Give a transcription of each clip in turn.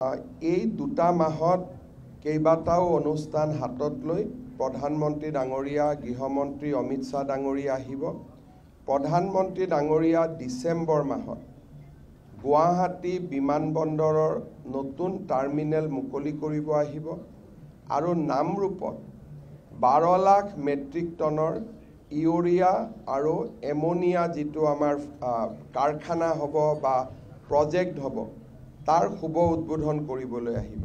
এই দুটা মাহত কেইবাটাও অনুষ্ঠান হাতত লৈ প্ৰধানমন্ত্ৰী ডাঙৰীয়া গৃহমন্ত্ৰী অমিত শাহ ডাঙৰীয়া আহিব। প্ৰধানমন্ত্ৰী ডাঙৰীয়া ডিসেম্বৰ মাহত গুৱাহাটী বিমানবন্দৰৰ নতুন টাৰ্মিনেল মুকলি কৰিব আহিব আৰু নামৰূপত 12 লাখ মেট্ৰিক টনৰ ইউৰিয়া আৰু এমোনিয়া যিটো আমাৰ কাৰখানা হ'ব বা প্ৰজেক্ট হ'ব তাৰ শুভ উদ্বোধন কৰিবলৈ আহিব।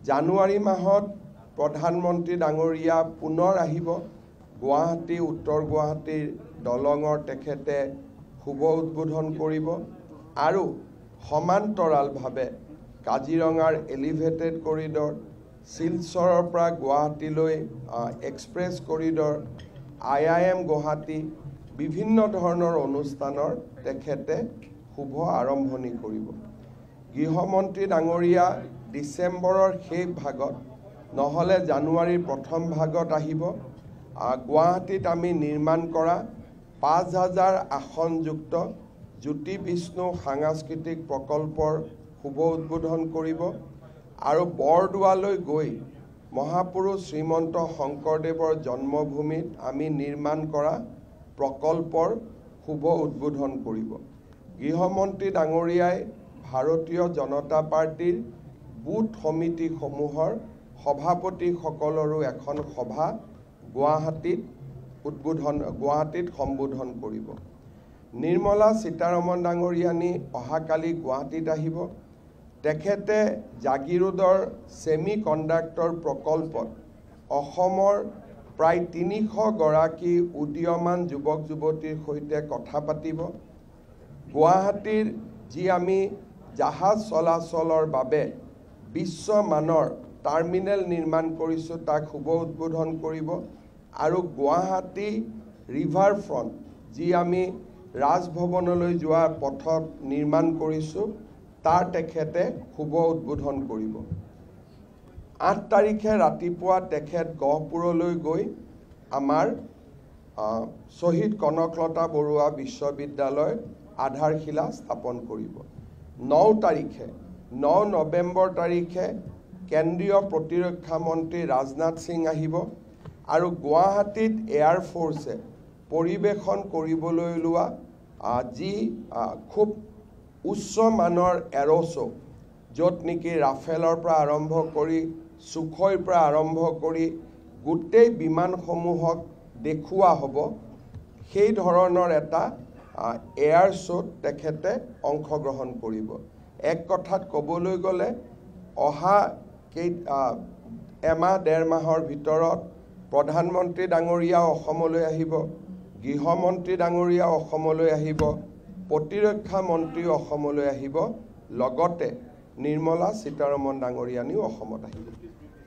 জানুৱাৰী মাহত প্ৰধানমন্ত্ৰী ডাঙৰীয়া পুনৰ আহিব গুৱাহাটী উত্তৰ গুৱাহাটীৰ দলঙৰ তেখেতে শুভ উদ্বোধন কৰিব আৰু সমান্তৰালভাৱে কাজিৰঙাৰ এলিভেটেড কৰিডৰ, শিলচৰৰ পৰা গুৱাহাটীলৈ এক্সপ্ৰেছ কৰিডৰ, IIM গুৱাহাটী বিভিন্ন ধৰণৰ অনুষ্ঠানৰ তেখেতে শুভ আৰম্ভণি কৰিব। গৃহমন্ত্ৰী ডাঙৰীয়া ডিসেম্বৰৰ শেষ ভাগত নহলে জানুৱাৰীৰ প্ৰথম ভাগত আহিব। গুৱাহাটীত আমি নিৰ্মাণ কৰা 5000 আসনযুক্ত জ্যোতি বিষ্ণু সাংস্কৃতিক প্ৰকল্পৰ শুভ উদ্বোধন কৰিব আৰু বৰদোৱালৈ গৈ মহাপুৰুষ শ্ৰীমন্ত শংকৰদেৱৰ জন্মভূমিত আমি নিৰ্মাণ কৰা প্ৰকল্পৰ শুভ উদ্বোধন কৰিব। গৃহমন্ত্ৰী ডাঙৰীয়াই ভাৰতীয় জনতা পাৰ্টিৰ বুথ সমিতিসমূহৰ সভাপতিসকলৰো এখন সভা গুৱাহাটীত সম্বোধন কৰিব। নিৰ্মলা সীতাৰমণ ডাঙৰীয়ানী অহাকালি গুৱাহাটীত আহিব। তেখেতে জাগিৰোডৰ ছেমি কণ্ডাক্টৰ প্ৰকল্পত অসমৰ প্ৰায় 300 গৰাকী উদীয়মান যুৱক যুৱতীৰ সৈতে কথা পাতিব। গুৱাহাটীৰ যি আমি জাহাজ চলাচলৰ বাবে বিশ্বমানৰ টাৰ্মিনেল নিৰ্মাণ কৰিছোঁ তাক শুভ উদ্বোধন কৰিব আৰু গুৱাহাটী ৰিভাৰ ফ্ৰণ্ট যি আমি ৰাজভৱনলৈ যোৱা পথত নিৰ্মাণ কৰিছোঁ তাৰ তেখেতে শুভ উদ্বোধন কৰিব। 8 তাৰিখে ৰাতিপুৱা তেখেত গহপুৰলৈ গৈ আমাৰ শ্বহীদ কনকলতা বৰুৱা বিশ্ববিদ্যালয়ৰ আধাৰশিলা স্থাপন কৰিব। 9 নৱেম্বৰ তাৰিখে কেন্দ্ৰীয় প্ৰতিৰক্ষা মন্ত্ৰী ৰাজনাথ সিং আহিব আৰু গুৱাহাটীত এয়াৰফোৰ্ছে পৰিৱেশন কৰিবলৈ লোৱা যি খুব উচ্চ মানৰ এৰ'শ্ব য'ত নেকি ৰাফেলৰ পৰা আৰম্ভ কৰি সুখইৰ পৰা আৰম্ভ কৰি গোটেই বিমানসমূহক দেখুওৱা হ'ব, সেই ধৰণৰ এটা এয়াৰ শ্ব'ত তেখেতে অংশগ্ৰহণ কৰিব। এক কথাত ক'বলৈ গ'লে অহা এমাহ 1.5 মাহৰ ভিতৰত প্ৰধানমন্ত্ৰী ডাঙৰীয়া অসমলৈ আহিব, গৃহমন্ত্ৰী ডাঙৰীয়া অসমলৈ আহিব, প্ৰতিৰক্ষা মন্ত্ৰী অসমলৈ আহিব, লগতে নিৰ্মলা সীতাৰমণ ডাঙৰীয়ানীও অসমত আহিব।